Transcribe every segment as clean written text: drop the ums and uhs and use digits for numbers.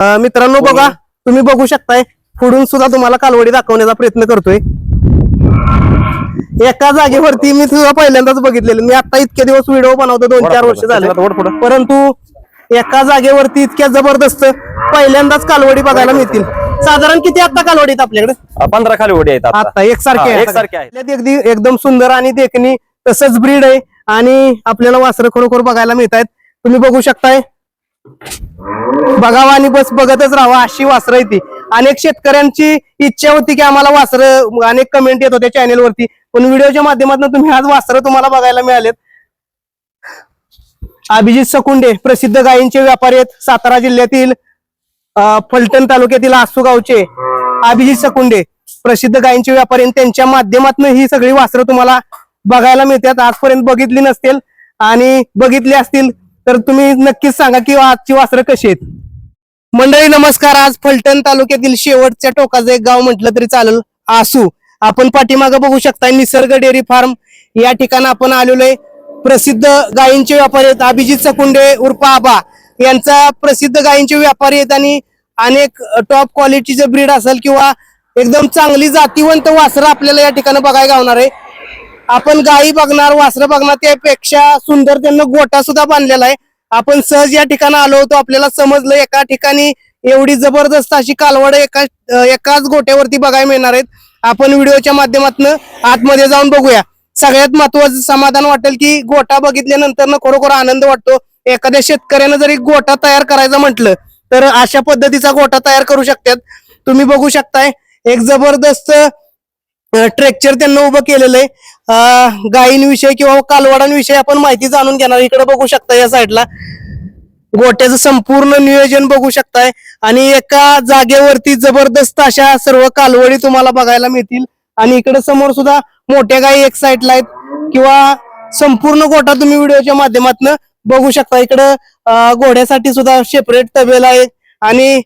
मित्रांनो बघा, तुम्ही बघू शकताय पुढून सुद्धा तुम्हाला कालवडी दाखवण्याचा प्रयत्न करतोय। एका जागेवरती मी सुद्धा पहिल्यांदाच बघितलेलं। मी आता इतके दिवस व्हिडिओ बनवतो, 2-4 वर्ष झाले, परंतु एका जागेवरती इतक्या जबरदस्त पहिल्यांदाच कालवडी बघायला मिळतील। साधारण किती आता कालवडी आहेत आपल्याकडे? 15 कालवडी आहेत आता एकसारखे आहेत, एकदम सुंदर आणि देखणी तसंच ब्रीड आहे आणि आपल्याला वासरं खरोखर बघायला मिळत आहेत। तुम्ही बघू शकताय, बघावा आणि बस बघतच राहावा अशी वासरं आहे ती। अनेक शेतकऱ्यांची इच्छा होती की आम्हाला वासरं, अनेक कमेंट येत होत्या चॅनेल वरती, पण व्हिडिओच्या माध्यमातून तुम्ही आज वासरं तुम्हाला बघायला मिळालेत। अभिजित सकुंडे प्रसिद्ध गायींचे व्यापारी आहेत, सातारा जिल्ह्यातील फलटण तालुक्यातील आसू गावचे अभिजित सकुंडे प्रसिद्ध गायींचे व्यापारी, त्यांच्या माध्यमातून ही सगळी वासरं तुम्हाला बघायला मिळतात। आजपर्यंत बघितली नसतील आणि बघितली असतील तर तुम्ही नक्कीच सांगा की आजची वासरं कशी आहेत। मंडळी नमस्कार, आज फलटण तालुक्यातील शेवटच्या टोकाचं एक गाव म्हटलं तरी चालेल, आसू। आपण पाठीमागे बघू शकता निसर्ग डेअरी फार्म या ठिकाणी आपण आलेलो आहे। प्रसिद्ध गायींचे व्यापारी आहेत अभिजित सकुंडे उर्फ आबा, यांचा प्रसिद्ध गायींचे व्यापारी आहेत आणि अनेक टॉप क्वालिटीचे ब्रीड असेल किंवा एकदम चांगली जातीवंत वासरं आपल्याला या ठिकाणी बघायला गावणार आहे। आपण गायी बघणार, वासरं बघणार, त्यापेक्षा सुंदर त्यांना गोटा सुद्धा बांधलेला आहे। आपण सहज या ठिकाणी आलो होतो, आपल्याला समजलं एका ठिकाणी एवढी जबरदस्त अशी कालवड एकाच गोट्यावरती बघायला मिळणार आहेत। आपण व्हिडिओच्या माध्यमातून आतमध्ये जाऊन बघूया। सगळ्यात महत्वाचं समाधान वाटेल की गोटा बघितल्यानंतर ना खरोखर आनंद वाटतो। एखाद्या शेतकऱ्यानं जरी गोटा तयार करायचं म्हटलं तर अशा पद्धतीचा गोटा तयार करू शकतात। तुम्ही बघू शकताय एक जबरदस्त स्ट्रक्चर त्यांना उभं केलेलं आहे। गायींविषयी किंवा कालवडांविषयी आपण माहिती जाणून घेणार। इकडे बघू शकता या साईडला गोट्याचं संपूर्ण नियोजन बघू शकताय आणि एका जागेवरती जबरदस्त अशा सर्व कालवडी तुम्हाला बघायला मिळतील। आणि इकडे समोर सुद्धा मोठ्या गायी एक साईडला आहेत किंवा संपूर्ण गोटा तुम्ही व्हिडिओच्या माध्यमातून बघू शकता। इकडे घोड्यासाठी सुद्धा सेपरेट तबेला आहे आणि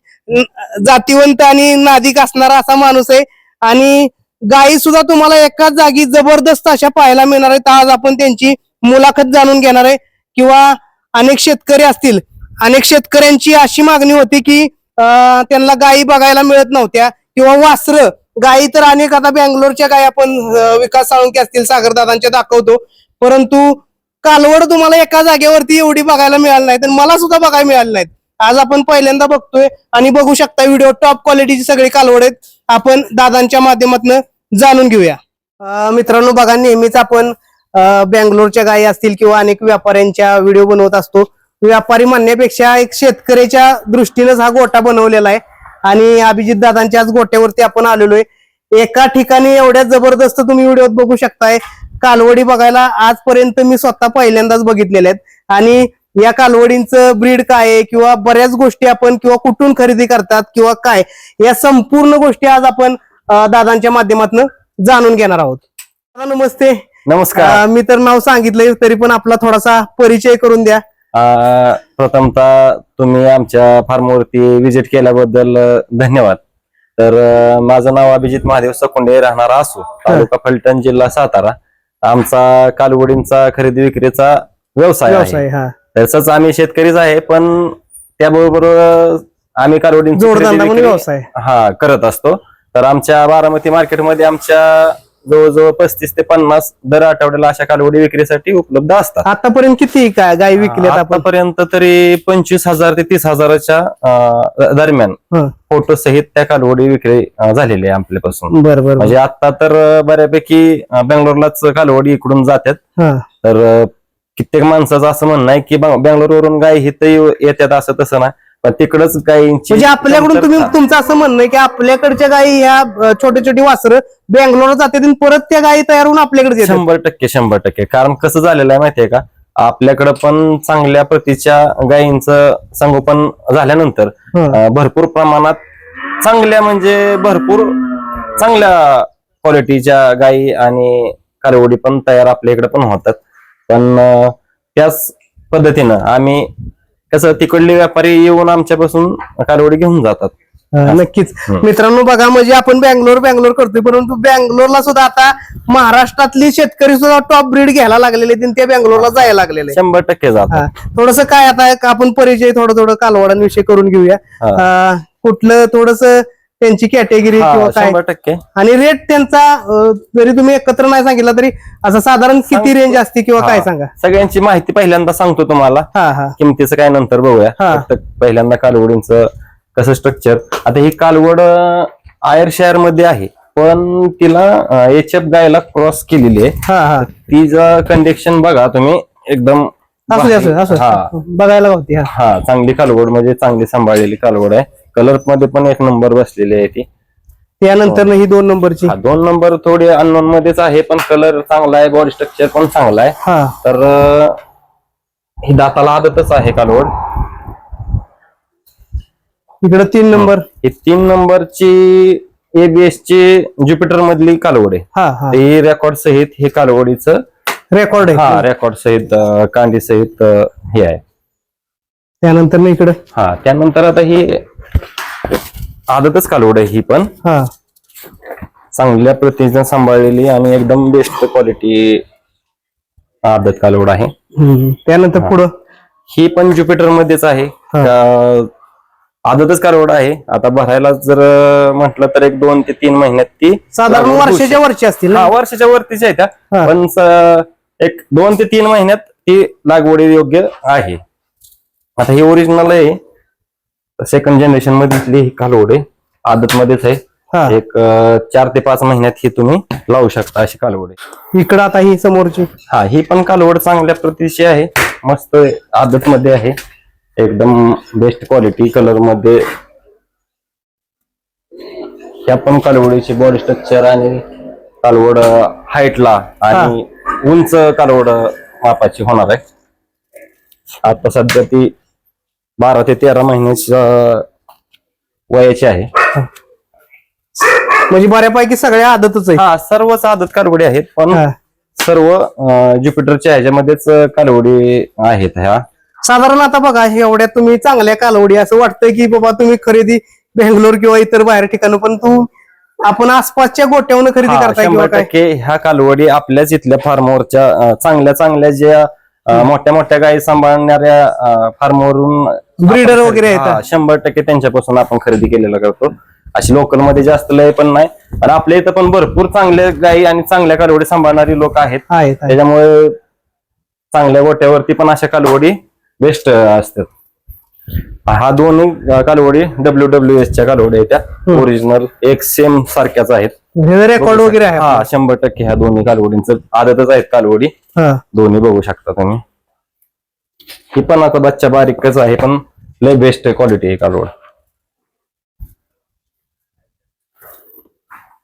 जातीवंत आणि नादिक असणारा असा माणूस आहे। आणि गायी सुद्धा तुम्हाला एकाच जागी जबरदस्त अशा पाहायला मिळणार आहेत। आज आपण त्यांची मुलाखत जाणून घेणार आहे किंवा अनेक शेतकरी असतील, अनेक शेतकऱ्यांची अशी मागणी होती की त्यांना गायी बघायला मिळत नव्हत्या किंवा वासरं गायी तर अनेक, आता बेंगलोरच्या गायी आपण विकास साळुंके असतील, सागरदादांच्या दाखवतो, परंतु कालवड तुम्हाला एका जागेवरती एवढी बघायला मिळाली नाही, तर मला सुद्धा बघायला मिळाली नाहीत। आज आपण पहिल्यांदा बघतोय आणि बघू शकता व्हिडिओ टॉप क्वालिटीची सगळी कालवड आहेत। आपण दादांच्या माध्यमातून जाणून घेऊया। मित्रांनो बघा, नेहमीच आपण बेंगलोरच्या गायी असतील किंवा अनेक व्यापाऱ्यांच्या व्हिडिओ बनवत असतो। व्यापारी म्हणण्यापेक्षा एक शेतकऱ्याच्या दृष्टीनेच हा गोटा बनवलेला आहे आणि अभिजित दादांच्या आज गोट्यावरती आपण आलेलो आहे। एका ठिकाणी एवढ्या जबरदस्त तुम्ही व्हिडिओत बघू शकताय कालवडी बघायला आजपर्यंत मी स्वतः पहिल्यांदाच बघितलेल्या आहेत। आणि या कालवडींचं ब्रीड काय आहे किंवा बऱ्याच गोष्टी आपण किंवा कुठून खरेदी करतात किंवा काय, या संपूर्ण गोष्टी आज आपण दादांच्या माध्यमातून जाणून घेणार आहोत। नमस्ते। नमस्कार। मी तर नाव सांगितलंय तरी पण आपला थोडासा परिचय करून द्या। प्रथमतः तुम्ही आमच्या फार्मवरती विजिट केल्याबद्दल धन्यवाद। तर माझं नाव अभिजित महादेव सकुंडे, राहणार आसू, तालुका फलटण, जिल्हा सातारा। आमचा कालवडींचा खरेदी विक्रीचा व्यवसाय आहे। तसंच आम्ही शेतकरीच आहे, पण त्याबरोबर आम्ही कालवडींचा व्यवसाय करत असतो। तर आमच्या बारामती मार्केटमध्ये आमच्या जवळजवळ 35 ते 50 दर आठवड्याला अशा कालवडी विक्रीसाठी उपलब्ध असतात। आतापर्यंत किती गाय विकल्यात? आतापर्यंत तरी 25,000 ते 30,000च्या दरम्यान फोटो सहित त्या कालवडी विक्री झालेली आहे आपल्यापासून। बरोबर, म्हणजे आता तर बऱ्यापैकी बेंगलोरलाच कालवडी इकडून जातात। तर कित्येक माणसाचं असं म्हणणं आहे की बेंगलोरवरून गाय इथे येतात, असं तसं ना, पण तिकडच गायींची म्हणजे आपल्याकडून तुम्ही तुमचं असं म्हणणं आहे की आपल्याकडच्या गायी ह्या छोटे छोटी वासरं बेंगलोरला जातात परत त्या गायी तयार होऊन आपल्याकडे येतात? 100%। कारण कसं झालेलं आहे माहितीये का, आपल्याकडे पण चांगल्या प्रतीच्या गायींचं संगोपन झाल्यानंतर भरपूर प्रमाणात भरपूर चांगल्या क्वालिटीच्या गायी आणि कालवडी पण तयार आपल्या इकडे पण होतात। पण त्याच पद्धतीनं आम्ही कसं, तिकडले व्यापारी येऊन आमच्यापासून कालवडी घेऊन जातात। नक्कीच मित्रांनो बघा म्हणजे आपण बँगलोर करतोय परंतु बँगलोरला सुद्धा आता महाराष्ट्रातली शेतकरी सुद्धा टॉप ब्रीड घ्यायला लागलेले आहेत आणि ते बँगलोरला जायला लागलेले आहेत. 100% जातात. थोडस काय आता एक आपण परिचय थोडं कालवडांविषयी करून घेऊया. कुठलं थोडस त्यांची कॅटेगरी किंवा काय 100%. आणि रेट त्यांचा जरी तुम्ही एकत्र नाही सांगितलं तरी असं साधारण किती रेंज असते किंवा काय सांगा. सगळ्यांची माहिती पहिल्यांदा सांगतो तुम्हाला, किमतीचं काय नंतर बघूया. फक्त पहिल्यांदा कालवडींचं कसं स्ट्रक्चर. आता ही कालवड आयर शहर मध्ये आहे पण तिला एचएफ गायला क्रॉस केलेली आहे. तिचं कंडिशन बघा तुम्ही एकदम बघायला होती. चांगली कालवड म्हणजे चांगली सांभाळलेली कालवड आहे. कलर मध्ये पण एक नंबर बसलेली आहे ती. त्यानंतर ही 2 नंबरची 2 नंबर थोडी अननोन मध्येच आहे पण कलर चांगला आहे, बॉडी स्ट्रक्चर पण चांगला आहे. तर ही दाताला आदतच आहे कालवड. इकडे 3 नंबर, ही 3 नंबरची एबीएस ची ज्युपिटर मधली कालवड आहे. ही रेकॉर्ड सहित हे कालवडीचं रेकॉर्ड आहे. रेकॉर्ड सहित कांडी सहित हे आहे. त्यानंतर इकडे त्यानंतर आता ही आदतच कालवड आहे. ही पण चांगल्या प्रतीनं सांभाळलेली आणि एकदम बेस्ट क्वालिटी आदत कालवड आहे. त्यानंतर पुढं ही पण ज्युपिटर मध्येच आहे. आदतच कालवड आहे. आता भरायला जर म्हटलं तर एक 2 ते 3 महिन्यात ती साधारण वर्षाच्या वरची असतील. वर्षाच्या वरतीच आहे त्या, पण एक 2 ते 3 महिन्यात ती लागवडी योग्य आहे. आता ही ओरिजिनल आहे, सेकंड जनरेशन मधली ही कालवड आहे. आदत मध्येच आहे. एक 4 ते 5 महिन्यात ही तुम्ही लावू शकता अशी कालवड आहे. इकडं आता ही समोरची ही पण कालवड चांगल्या प्रतीची आहे. मस्त आदत मध्ये आहे. एकदम बेस्ट क्वालिटी कलर मध्ये. ह्या पण कालवडीची बॉडी स्ट्रक्चर आणि कालवड हाईटला आणि उंच कालवड मापाची होणार आहे. आता सध्या ती 12 ते 13 महिन्याच्या वयाची आहे. म्हणजे बऱ्यापैकी सगळ्या आदतच आहे. सर्वच आदत कालवडी आहेत पण सर्व ज्युपिटरच्या ह्याच्यामध्येच कालवडी आहेत. ह्या साधारण आता बघा एवढ्या तुम्ही चांगल्या कालवडी असं वाटतंय की बाबा तुम्ही खरेदी बेंगलोर किंवा इतर बाहेर ठिकाणी पण आपण आसपासच्या गोट्यावरून खरेदी करताय किंवा काय. 100% ह्या कालवडी आपल्याच इथल्या फार्मवरच्या चांगल्या ज्या मोठ्या गायी सांभाळणाऱ्या फार्मवरून ब्रीडर वगैरे आहेत. 100% त्यांच्यापासून आपण खरेदी केलेला करतो. अशी लोकल मध्ये जास्त लय पण नाही. आणि आपल्या इथं पण भरपूर चांगल्या गायी आणि चांगल्या कालवडी सांभाळणारी लोक आहेत. त्याच्यामुळे चांगल्या गोट्यावरती पण अशा कालवडी बेस्ट असतात. हा दोन्ही कालवडी WWS च्या कालवडी आहेत. त्या ओरिजिनल एक सेम सारख्याच आहेत. रेकॉर्ड वगैरे आहे. 100% ह्या दोन्ही कालवडींचं आदतच आहेत कालवडी. दोन्ही बघू शकता तुम्ही. ही पण आता बच्चा बारीकच आहे पण लय बेस्ट क्वालिटी आहे कालवड.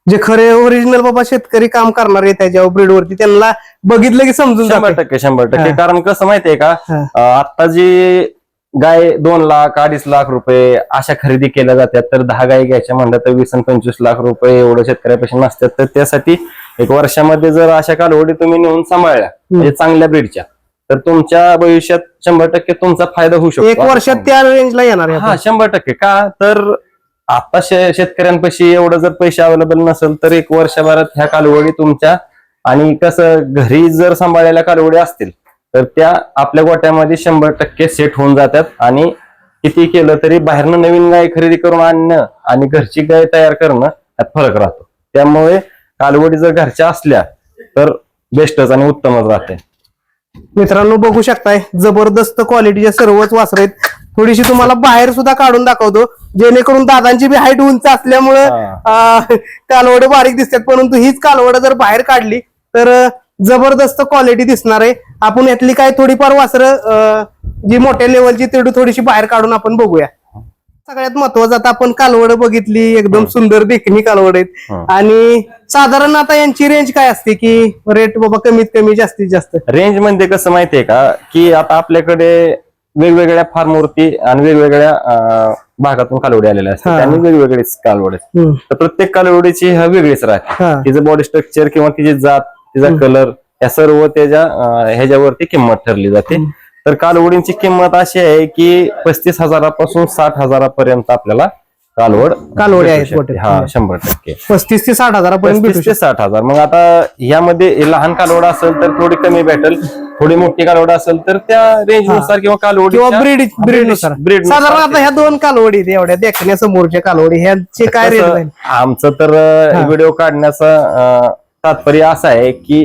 जे खरे ओरिजिनल बाबा शेतकरी काम करणार आहे त्याच्या ब्रीड वरती त्यांना बघितलं की समजून 100%. कारण कसं माहितीये का, आता जी गाय 2 लाख 2.5 लाख रुपये अशा खरेदी केल्या जातात तर 10 गाय घ्यायच्या म्हणलं तर 20 आणि 25 लाख रुपये एवढं शेतकऱ्यापाशी नसतात. तर त्यासाठी एक वर्षामध्ये जर अशा कालवडी तुम्ही नेऊन सांभाळल्या म्हणजे चांगल्या ब्रीडच्या तर तुमच्या भविष्यात 100% तुमचा फायदा होऊ शकतो. 1 वर्षात त्या रेंजला येणार आहे. 100%. का तर आता शेतकऱ्यांपाशी एवढं जर पैसे अवेलेबल नसेल तर 1 वर्षभरात ह्या कालवडी तुमच्या, आणि कसं घरी जर सांभाळलेल्या कालवडी असतील तर त्या आपल्या गोट्यामध्ये 100% सेट होऊन जातात. आणि किती केलं तरी बाहेरनं नवीन गाय खरेदी करून आणणं आणि घरची गाय तयार करणं यात फरक राहतो. त्यामुळे कालवडी जर घरच्या असल्या तर बेस्टच आणि उत्तमच राहते. मित्रांनो बघू शकताय जबरदस्त क्वालिटीचे सर्वच वासर आहेत. थोडीशी तुम्हाला बाहेर सुद्धा काढून दाखवतो जेणेकरून दादांची बी हाईट उंच असल्यामुळे कालवड बारीक दिसतात. परंतु हीच कालवड जर बाहेर काढली तर जबरदस्त क्वालिटी दिसणार आहे. आपण यातली काय थोडीफार वासरं जी मोठ्या लेवलची तेवढी थोडीशी बाहेर काढून आपण बघूया. सगळ्यात महत्वाचं आता आपण कालवड बघितली, एकदम सुंदर देखणी कालवड आहेत. आणि साधारण आता यांची रेंज काय असते की रेट बाबा कमीत कमी जास्तीत जास्त रेंज मध्ये कसं माहितीये का की आता आपल्याकडे वेगवेगळ्या फार्मवरती आणि वेगवेगळ्या भागातून कालवडी आलेल्या असतात आणि वेगवेगळीच कालवड आहेत. तर प्रत्येक कालवडीची वेगळीच राहते. तिचं बॉडी स्ट्रक्चर किंवा तिची जात, तिचा कलर या सर्व त्याच्या ह्याच्यावरती किंमत ठरली जाते. तर कालवडींची किंमत अशी आहे की 35,000 पासून 60,000 पर्यंत आपल्याला कालवडी आहेत भेटू शकते. हा 100%. 35 ते 60 हजारापर्यंत भेटू 35 ते 60,000. मग आता यामध्ये लहान कालवड असेल तर थोडी कमी भेटेल, थोडी मोठी कालवड असेल तर त्या रेंज नुसार किंवा कालवडी किंवा ब्रीड नुसार साधारण आता ह्या 2 कालवडी आहेत एवढ्या देखण्यासमोरच्या कालवडी ह्यांचे काय रेट जाईल? आमचं तर व्हिडिओ काढण्याचा तात्पर्य असं आहे की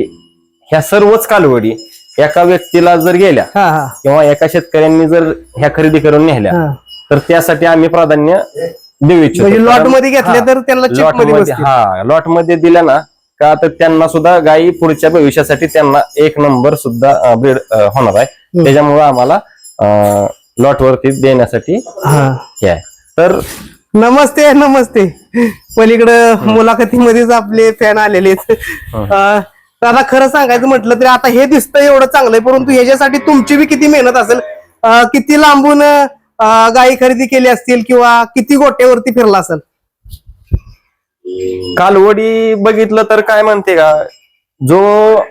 ह्या सर्वच कालवडी एका व्यक्तीला जर गेल्या किंवा एका शेतकऱ्यांनी जर ह्या खरेदी करून नेल्या तर त्यासाठी आम्ही प्राधान्य देऊ इच्छितो. म्हणजे लॉट मध्ये घेतले तर त्यांना चिप मध्ये बसतील. लॉट मध्ये दिल्या ना का तर त्यांना सुद्धा गायी पुढच्या भविष्यासाठी त्यांना 1 नंबर सुद्धा ब्रीड होणार आहे. त्याच्यामुळे आम्हाला लॉट वरती देण्यासाठी हे आहे. तर नमस्ते नमस्ते. पलीकडं मुलाखतीमध्येच आपले फॅन आलेले आहेत. आता खरं सांगायचं म्हटलं तरी आता हे दिसतं एवढं चांगलंय, परंतु ह्याच्यासाठी तुमची बी किती मेहनत असेल, किती लांबून गायी खरेदी केली असतील किंवा किती गोट्यावरती फिरला असेल? कालवडी बघितलं तर काय म्हणते का, जो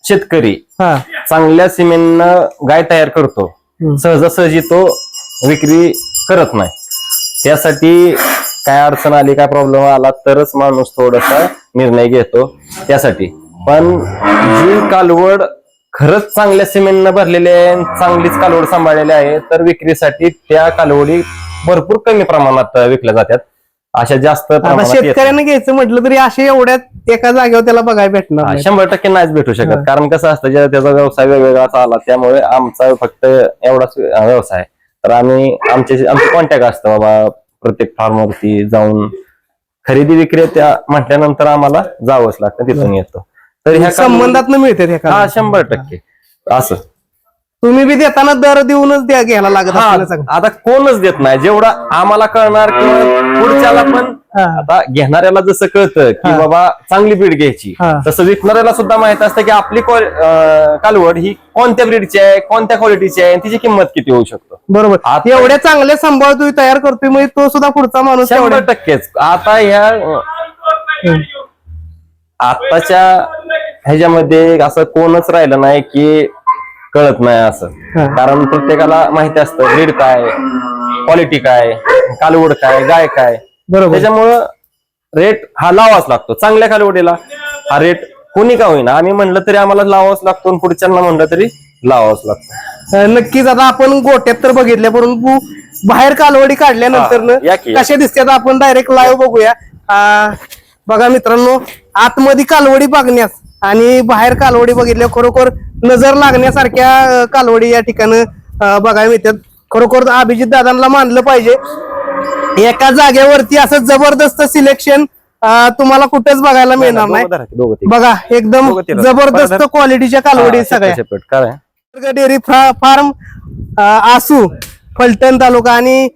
शेतकरी चांगल्या सिमेंटनं गाय तयार करतो सहजासहजी तो विक्री करत नाही. त्यासाठी काय अडचण आली, काय प्रॉब्लेम आला तरच माणूस थोडासा निर्णय घेतो त्यासाठी. पण जी कालवड खरंच चांगल्या सिमेंटनं भरलेली आहे, चांगलीच कालवड सांभाळलेली आहे, तर विक्रीसाठी त्या कालवडी भरपूर कमी प्रमाणात विकल्या जातात. अशा जास्त शेतकऱ्यांना घ्यायचं म्हटलं तरी असे एवढ्यात एका जागेवर त्याला बघायला भेटणार 100% नाहीच भेटू शकत. कारण कसं असतं त्याचा व्यवसाय वेगवेगळाच आला, त्यामुळे आमचा फक्त एवढाच व्यवसाय. तर आमचे कॉन्टॅक्ट असतं बाबा प्रत्येक फार्मवरती जाऊन खरेदी विक्री त्या म्हटल्यानंतर आम्हाला जावंच लागतं, तिथून येतो. तर ह्या संबंधात मिळते 100% असं. तुम्ही बी देताना दर देऊनच घ्यायला लागत असेल. आता कोणच देत नाही, जेवढा आम्हाला कळणार किंवा पुढच्याला पण. आता घेणाऱ्याला जसं कळतं की बाबा चांगली ब्रीड घ्यायची, तसं विकणाऱ्याला सुद्धा माहित असतं की आपली कालवड ही कोणत्या ब्रीडची आहे, कोणत्या क्वालिटीची आहे, तिची किंमत किती होऊ शकतो. बरोबर. एवढ्या चांगले सांभाळ तुम्ही तयार करतोय म्हणजे तो सुद्धा पुढचा माणूस 100%. आता आताच्या ह्याच्यामध्ये असं कोणच राहिलं नाही की कळत नाही असं. कारण प्रत्येकाला माहिती असतं ब्रीड काय, क्वालिटी काय, कालवड काय, गाय काय. त्याच्यामुळं रेट हा लावाच लागतो. चांगल्या कालवडीला हा रेट कोणी का होईना, आम्ही म्हणलं तरी आम्हाला लावाच लागतो आणि पुढच्यांना म्हणलं तरी लावाच लागतो. नक्कीच. आता आपण गोट्यात तर बघितल्या, परंतु बाहेर कालवडी काढल्यानंतर कशा दिसतात आपण डायरेक्ट लाईव्ह बघूया. बघा मित्रांनो, आतमध्ये कालवडी बघण्यास आणि बाहेर कालवडी बघितल्या खरोखर नजर लागण्यासारख्या कालवडी या ठिकाणी बघायला मिळतात. खरोखर अभिजित दादांना मानलं पाहिजे. एका जागेवरती असं जबरदस्त सिलेक्शन तुम्हाला कुठेच बघायला मिळणार नाही. बघा एकदम जबरदस्त क्वालिटीच्या कालवडी सगळ्या. डेअरी फार्म आसू, फलटण तालुका आणि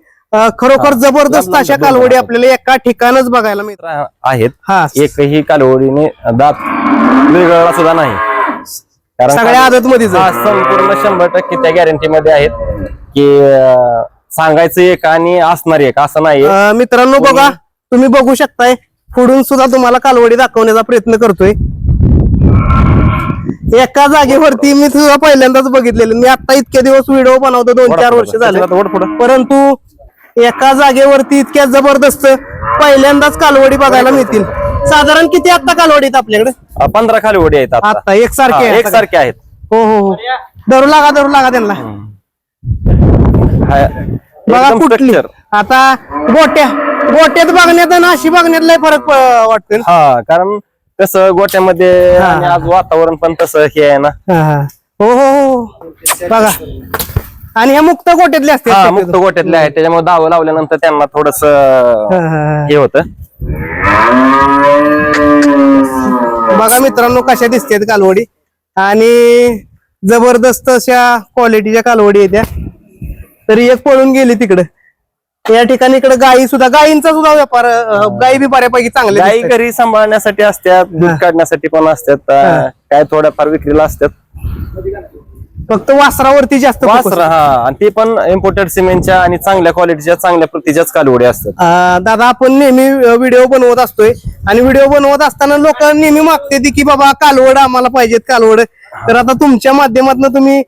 खरोखर जबरदस्त अशा कालवडी आपल्याला एका ठिकाणच बघायला मिळतात आहेत. एकही कालवडीने दात वेगळा सुद्धा नाही. कारण सगळ्या आदत मध्ये संपूर्ण 100% त्या गॅरंटी मध्ये आहेत की सांगायचं एक आणि असणार एक असं नाही. मित्रांनो बघा, तुम्ही बघू शकताय पुढून सुद्धा तुम्हाला कालवडी दाखवण्याचा प्रयत्न करतोय. एका जागेवरती मी सुद्धा पहिल्यांदाच बघितलेलं. मी आता इतके दिवस व्हिडिओ बनवतो, 2-4 वर्ष झाले, परंतु एका जागेवरती इतक्या जबरदस्त पहिल्यांदाच कालवडी बघायला मिळतील. साधारण किती आता कालवडी आहेत आपल्याकडे? 15 कालवडी आहेत आता एकसारखे आहेत. हो हो, धरू लागा त्यांना. बघा कुठली आता गोट्यात बघण्यात आणि अशी बघण्यात लय फरक वाटतो. कारण कसं गोट्यामध्ये आज वातावरण पण तसं हे आहे ना. हो हो बघा. आणि ह्या मुक्त गोट्यातले असते. मुक्त गोट्यातले आहेत, त्याच्यामुळे दावं लावल्यानंतर त्यांना थोडस हे होतं. बघा मित्रांनो कशा दिसतात कालवडी, आणि जबरदस्त अशा क्वालिटीच्या कालवडी येत्या. तरी एक पळून गेली तिकडे. या ठिकाणी इकडे गायींचा सुद्धा व्यापार, गायी बी बऱ्यापैकी चांगल्या गायी घरी सांभाळण्यासाठी असतात, दूध काढण्यासाठी पण असतात, काय थोड्याफार विक्रीला असतात. फक्त वासरावरती जास्त आणि ते पण इम्पोर्टेड सिमेंटच्या आणि चांगल्या क्वालिटीच्या, चांगल्या प्रतीच्याच कालवडी असतात. दादा, आपण नेहमी व्हिडिओ बनवत असतोय आणि व्हिडिओ बनवत असताना लोक नेहमी मागते की बाबा कालवड आम्हाला पाहिजेत कालवड. तर आता तुमच्या माध्यमातून तुम्ही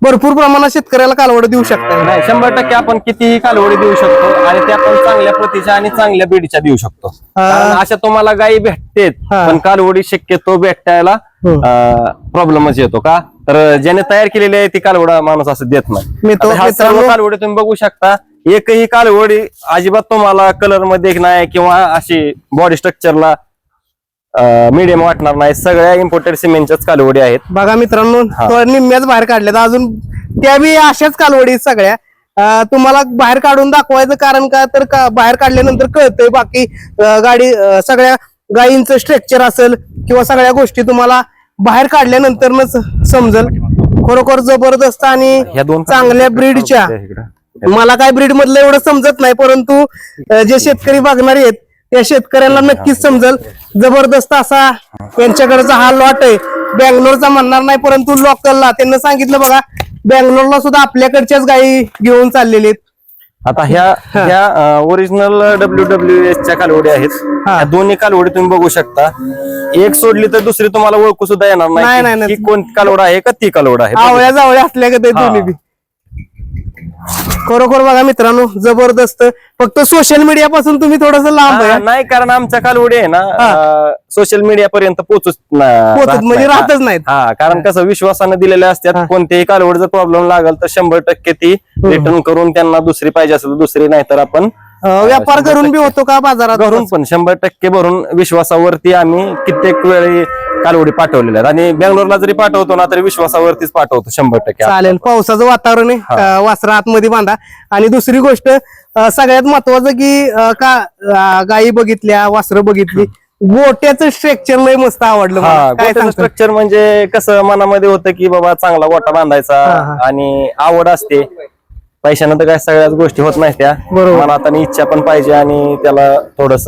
भरपूर प्रमाणात शेतकऱ्याला कालवड देऊ शकता. नाही 100% आपण कितीही कालवडी देऊ शकतो आणि त्या पण चांगल्या प्रतीच्या आणि चांगल्या बीडच्या देऊ शकतो. कारण अशा तुम्हाला गायी भेटतेत पण कालवडी शक्यतो भेटायला प्रॉब्लेमच येतो का तर ज्याने तयार केलेली आहे ती कालवडा माणूस असं देत नाही. हा सर्व कालवडी तुम्ही बघू शकता एकही कालवडी अजिबात तुम्हाला कलर मध्ये नाही किंवा अशी बॉडी स्ट्रक्चरला मीडियम वाटणार नाही. सगळ्या इम्पोर्टेड सिमेंटच्याच कालवडी आहेत. बघा मित्रांनो निम्म्याच बाहेर काढल्यात अजून त्या बी अशाच कालवडी सगळ्या. तुम्हाला बाहेर काढून दाखवायचं कारण का तर बाहेर काढल्यानंतर कळतंय बाकी गाडी सगळ्या गायींचं स्ट्रक्चर असेल किंवा सगळ्या गोष्टी तुम्हाला बाहेर काढल्यानंतरच समजेल. खरोखर जबरदस्त आणि चांगल्या ब्रीडच्या. मला काय ब्रीड मधलं एवढं समजत नाही परंतु जे शेतकरी बघणारे आहेत त्या शेतकऱ्यांना नक्कीच समजेल. जबरदस्त असा यांच्याकडचा हा लॉट आहे. बँगलोरचा म्हणणार नाही परंतु लोकलला त्यांना सांगितलं बघा बँगलोरला सुद्धा आपल्याकडच्याच गायी घेऊन चाललेले आहेत. आता ह्या ओरिजिनल WWS च्या कालवडी आहेत. ह्या दोन्ही कालवडी तुम्ही बघू शकता. एक सोडली तर दुसरी तुम्हाला ओळखू सुद्धा येणार नाही की कोणती कालवड आहे का ती कालवड आहे. आवळ्या जावळ्या असल्या का ते दोन्ही बी. खरोखर बघा मित्रांनो जबरदस्त. फक्त सोशल मीडिया पासून तुम्ही थोडस लांब आहे. नाही कारण आमच्या कालवडी आहे ना सोशल मीडिया पर्यंत पोहोचत म्हणजे राहतच नाहीत. हा कारण कसं विश्वासानं दिलेल्या असतात. कोणत्याही कालवड जर प्रॉब्लेम लागल तर 100% ती रिटर्न करून त्यांना दुसरी पाहिजे असेल तर दुसरी नाही तर आपण व्यापार करून बी होतो का बाजारात घरून पण 100% भरून विश्वासावरती आम्ही कित्येक वेळी कालवडी पाठवलेल्या आहेत आणि बेंगलोरला जरी पाठवतो ना तरी विश्वासावरतीच पाठवतो 100%. चालेल. पावसाचं वातावरण आहे वासरा आतमध्ये बांधा. आणि दुसरी गोष्ट सगळ्यात महत्वाचं की गायी बघितल्या वासरं बघितली गोट्याचं स्ट्रक्चर लय मस्त आवडलं. गोट्याचं स्ट्रक्चर म्हणजे कसं मनामध्ये होतं की बाबा चांगला गोटा बांधायचा आणि आवड असते. पैशानं तर काय सगळ्याच गोष्टी होत नाही त्या मनात आणि इच्छा पण पाहिजे आणि त्याला थोडस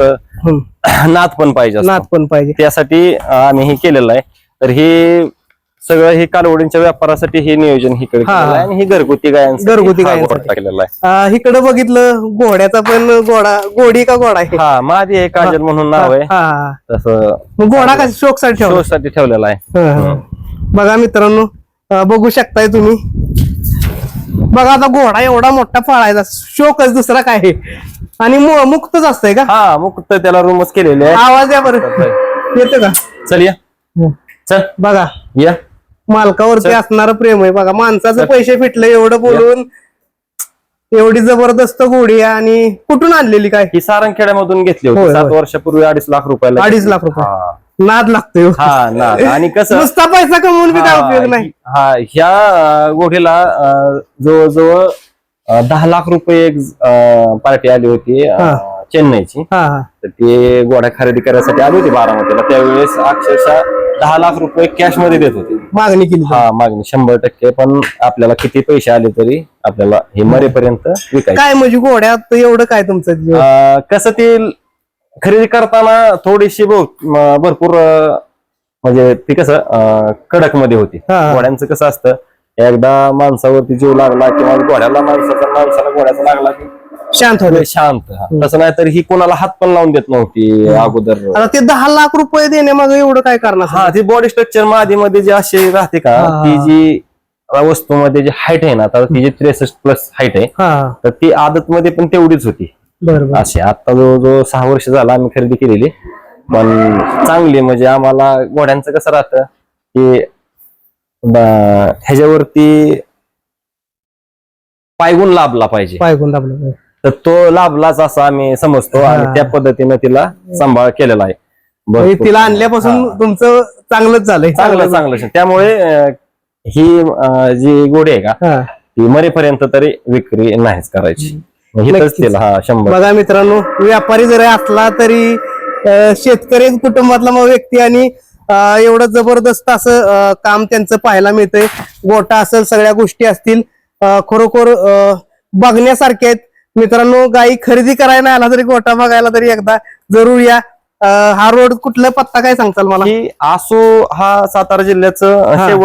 नाद पण पाहिजे. त्यासाठी आम्ही हे केलेलं आहे. तर हे सगळं हे कालवडींच्या व्यापारासाठी हे नियोजन इकडे केलेलं आहे आणि हे घरगुती गायांसाठी केलेलं आहे. इकडे बघितलं घोड्याचा पण गोडी का घोडा आहे. माझी आहे काजल म्हणून नाव आहे. तसं घोडा का शोकसाठी ठेवलेला आहे. बघा मित्रांनो बघू शकताय तुम्ही. बघा आता घोडा एवढा मोठा पळायचा शोकच दुसरा काय आहे. आणि मुक्तच असतंय का. मुक्त त्याला रूमच केलेले आहे. आवाज या बरं येतो का. चल या चल बघा या मालकावरती असणारं प्रेम आहे. बघा माणसाचं पैसे फिटले एवढं बोलून एवढी जबरदस्त घोडी आणि कुठून आणलेली काय. ही सारंगखेड्यामधून घेतली होती 7 वर्षापूर्वी 2.5 लाख रुपयाला. 2.5 लाख रुपये नाद लागतोय. नाद. आणि कसं नुसता पैसा कमवून बी काय उपयोग नाही. ह्या घोडीला जवळजवळ 10 लाख रुपये एक पार्टी आली होती चेन्नईची. तर ती घोडा खरेदी करण्यासाठी आली होती बारामतीला. त्यावेळेस अक्षरशः 10 लाख रुपये कॅश मध्ये देत होते. मागणी केली. मागणी 100%. पण आपल्याला किती पैसे आले तरी आपल्याला हे मरेपर्यंत विकायचं. काय म्हणजे घोड्यात एवढं काय तुमचं कसं ते खरेदी करताना थोडीशी भरपूर म्हणजे ती कसं कडक मध्ये होती. घोड्यांचं कसं असतं एकदा माणसावरती जीव लागला किंवा घोड्याला माणसाला घोड्याचा लागला की शांत होते. शांत. तसं नाही तर ही कोणाला हात पण लावून देत नव्हती अगोदर. आता ते 10 लाख रुपये देण्यामागे एवढं काय करणार. ती बॉडी स्ट्रक्चर मध्ये जी अशी राहते का ती जी वस्तूमध्ये जी हाईट आहे ना तर ती जी 63+ हाईट आहे तर ती आदत मध्ये पण तेवढीच होती. अशी आता जो 6 वर्ष झाला आम्ही खरेदी केलेली पण चांगली. म्हणजे आम्हाला घोड्यांचं कसं राहतं की ह्याच्यावरती पायगुण लाभला पाहिजे. तर तो लाभलाच असं आम्ही समजतो आणि त्या पद्धतीने तिला सांभाळ केलेला आहे. तिला आणल्यापासून तुमचं चांगलंच झालंय. चांगलं. त्यामुळे ही जी घोडी आहे का ती मरेपर्यंत तरी विक्री नाहीच करायची. तिला 100. बघा मित्रांनो व्यापारी जरी असला तरी शेतकरी कुटुंबातला व्यक्ती आणि एवढं जबरदस्त असं काम त्यांचं पाहायला मिळतंय. गोटा असेल सगळ्या गोष्टी असतील खरोखर बघण्यासारखे आहेत. मित्रांनो गाई खरेदी करायला आला तरी गोटा बघायला तरी एकदा जरूर या. हा रोड कुठला पत्ता काय सांगताल मला. आसू हा सातारा जिल्ह्याचं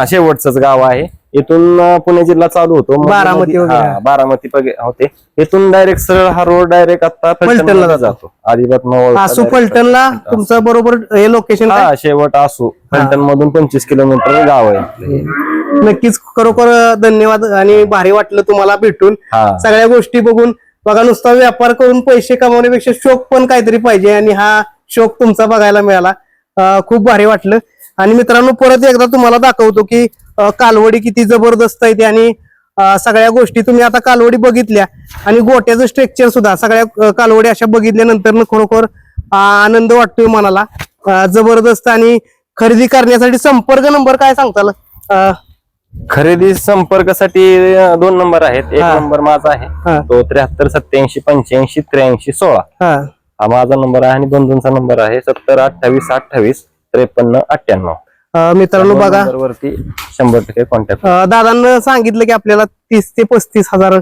शेवटचंच गाव आहे. इथून पुणे जिल्हा चालू होतो मग बारामती वगैरे. बारामती होते. इथून डायरेक्ट सरळ हा रोड डायरेक्ट आता फलटणला जातो. अजिबात आसू फलटणला तुमचं बरोबर हे लोकेशन हा शेवट आसू फलटण मधून 25 किलोमीटर गाव आहे आपलं. नक्कीच खरोखर धन्यवाद आणि भारी वाटलं तुम्हाला भेटून. सगळ्या गोष्टी बघून बघा, नुसता व्यापार करून पैसे कमवण्यापेक्षा शौक पण काहीतरी पाहिजे आणि हा शौक तुमचा बघायला मिळाला. खूप भारी वाटलं. आणि मित्रांनो, परत एकदा तुम्हाला दाखवतो की कालवडी किती जबरदस्त आहे ती. आणि सगळ्या गोष्टी तुम्ही आता कालवडी बघितल्या आणि गोट्याचं स्ट्रक्चर सुद्धा सगळ्या कालवडी अशा बघितल्यानंतर खरोखर आनंद वाटतोय मनाला. जबरदस्त. आणि खरेदी करण्यासाठी संपर्क नंबर काय सांगताल? खरेदी संपर्कासाठी 2 नंबर आहेत. एक नंबर माझा आहे तो 73 87 85 83 16. हा माझा नंबर आहे. आणि 2 नंबर आहे 70 28 28 53 98. मित्रांनो बघा, वरती 100% कॉन्टॅक्ट. दादांना सांगितलं की आपल्याला 30 ते 35 हजार,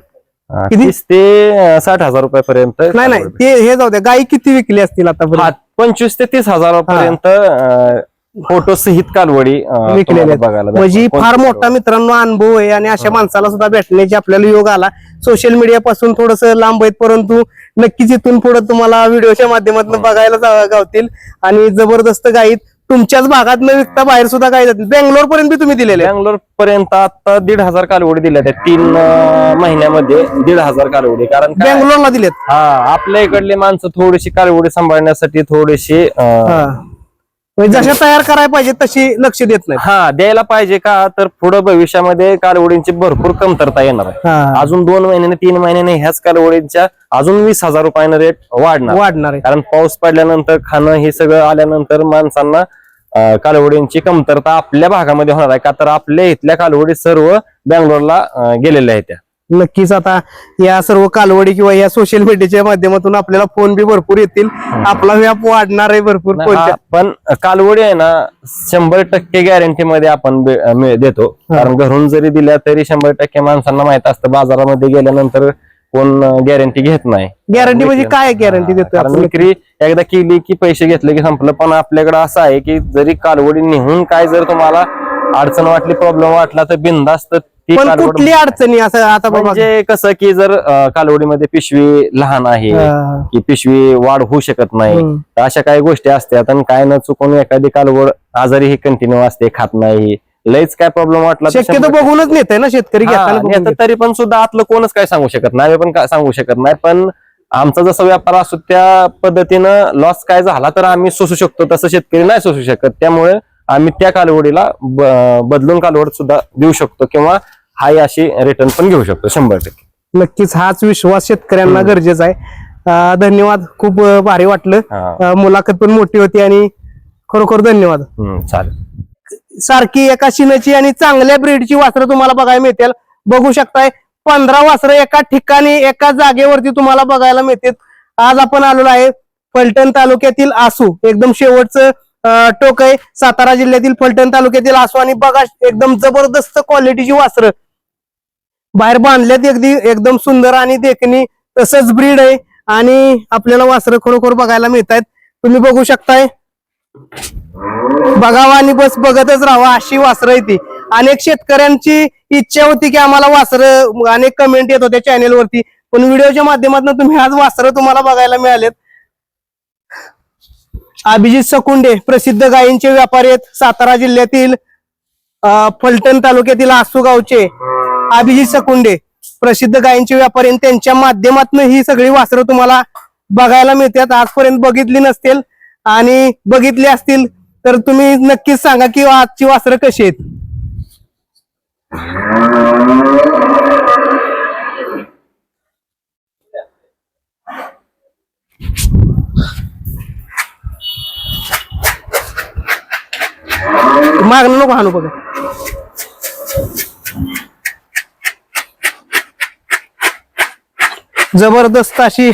30 ते 60 हजार रुपयापर्यंत. नाही ते हे जाऊ द्या, गायी किती विकली असतील आता? 25 ते 30 हजारापर्यंत फोटो सहित कालवडी विकलेले बघायला. म्हणजे फार मोठा मित्रांनो अनुभव आहे. आणि अशा माणसाला सुद्धा भेटण्याची आपल्याला योग आला. सोशल मीडिया पासून थोडस लांब आहेत, परंतु नक्कीच इथून पुढे तुम्हाला व्हिडिओच्या माध्यमातून बघायला गावतील. आणि जबरदस्त गायी तुमच्याच भागात न विकता बाहेर सुद्धा गायी जातील. बेंगलोर पर्यंत बी तुम्ही दिलेले? बेंगलोर पर्यंत आता 1,500 कालवडी दिल्या त्या 3 महिन्यामध्ये. 1,500 कालवडी. कारण बेंगलोरला दिलेत. आपल्या इकडली माणसं थोडीशी कालवडी सांभाळण्यासाठी थोडीशी जशा तयार करायला पाहिजे तशी लक्ष देत नाही. द्यायला पाहिजे का, तर पुढे भविष्यामध्ये कालवडींची भरपूर कमतरता येणार आहे. अजून 2 महिन्याने 3 महिन्याने ह्याच कालवडींच्या अजून 20,000 रुपयाने रेट वाढणार आहे. कारण पाऊस पडल्यानंतर खाणं हे सगळं आल्यानंतर माणसांना कालवडींची कमतरता आपल्या भागामध्ये होणार आहे. का तर आपल्या इथल्या कालवडी सर्व बेंगलोरला गेलेल्या आहेत त्या. नक्कीच आता या सर्व कालवडी किंवा या सोशल मीडियाच्या माध्यमातून आपल्याला फोन बी भरपूर येतील. आपला व्याप वाढणार आहे भरपूर. पण कालवडी आहे ना 100% गॅरंटी मध्ये आपण देतो. कारण घरून जरी दिल्या तरी 100% माणसांना माहित असतं. बाजारामध्ये गेल्यानंतर कोण गॅरंटी घेत नाही. गॅरंटी म्हणजे काय गॅरंटी देतो? कारण विक्री एकदा केली की पैसे घेतले की संपलं. पण आपल्याकडे असं आहे की जरी कालवडी निघून काय जर तुम्हाला अडचण वाटली, प्रॉब्लेम वाटला, तर बिनधास्त पण कुठली अडचणी असं आता म्हणजे कसं की जर कालवडीमध्ये पिशवी लहान आहे की पिशवी वाढ होऊ शकत नाही, अशा काही गोष्टी असतात. आणि काय न चुकून एखादी कालवड आजारी ही कंटिन्यू असते, खात नाही, लयच काय प्रॉब्लेम वाटला शक्यतो बघूनच नेत ना शेतकरी घेताना. तरी पण सुद्धा आतलं कोणच काय सांगू शकत नाही. पण काय सांगू शकत नाही. पण आमचा जसा व्यापार असतो त्या पद्धतीनं लॉस काय झाला तर आम्ही सोसू शकतो, तसं शेतकरी नाही सोसू शकत. त्यामुळे आम्ही त्या कालवडीला बदलून कालवड सुद्धा देऊ शकतो किंवा हाय अशी रिटर्न पण घेऊ शकतो 100%. नक्कीच हाच विश्वास शेतकऱ्यांना गरजेचा आहे. धन्यवाद. खूप भारी वाटलं. मुलाखत पण मोठी होती आणि खरोखर धन्यवाद. चालेल. सारखी एका शिनाची आणि चांगल्या ब्रीडची वासरं तुम्हाला बघायला मिळतील. बघू शकताय 15 वासरं एका ठिकाणी एका जागेवरती तुम्हाला बघायला मिळतात. आज आपण आलेलो आहे फलटण तालुक्यातील आसू. एकदम शेवटचं टोक आहे. सातारा जिल्ह्यातील फलटण तालुक्यातील आसू. आणि बघा एकदम जबरदस्त क्वालिटीची वासरं बाहेर बांधल्यात. एकदम सुंदर आणि देखणी तसंच ब्रीड आहे. आणि आपल्याला वासरं खरोखर बघायला मिळत आहेत. तुम्ही बघू शकताय. बघावा आणि बस बघतच राहावा अशी वासरं आहे ती. अनेक शेतकऱ्यांची इच्छा होती की आम्हाला वासरं, अनेक कमेंट येत होत्या चॅनेलवरती, पण व्हिडिओच्या माध्यमातून तुम्ही आज वासरं तुम्हाला बघायला मिळालेत. अभिजित सकुंडे प्रसिद्ध गायींचे व्यापारी आहेत. सातारा जिल्ह्यातील फलटण तालुक्यातील आसू गावचे अभिजित सकुंडे प्रसिद्ध गायींचे व्यापारी. त्यांच्या माध्यमातून ही सगळी वासरं तुम्हाला बघायला मिळतात. आजपर्यंत बघितली नसतील आणि बघितली असतील तर तुम्ही नक्कीच सांगा की आजची वासरं कशी आहेत. मागणं नको हाणू बघा. जबरदस्त अशी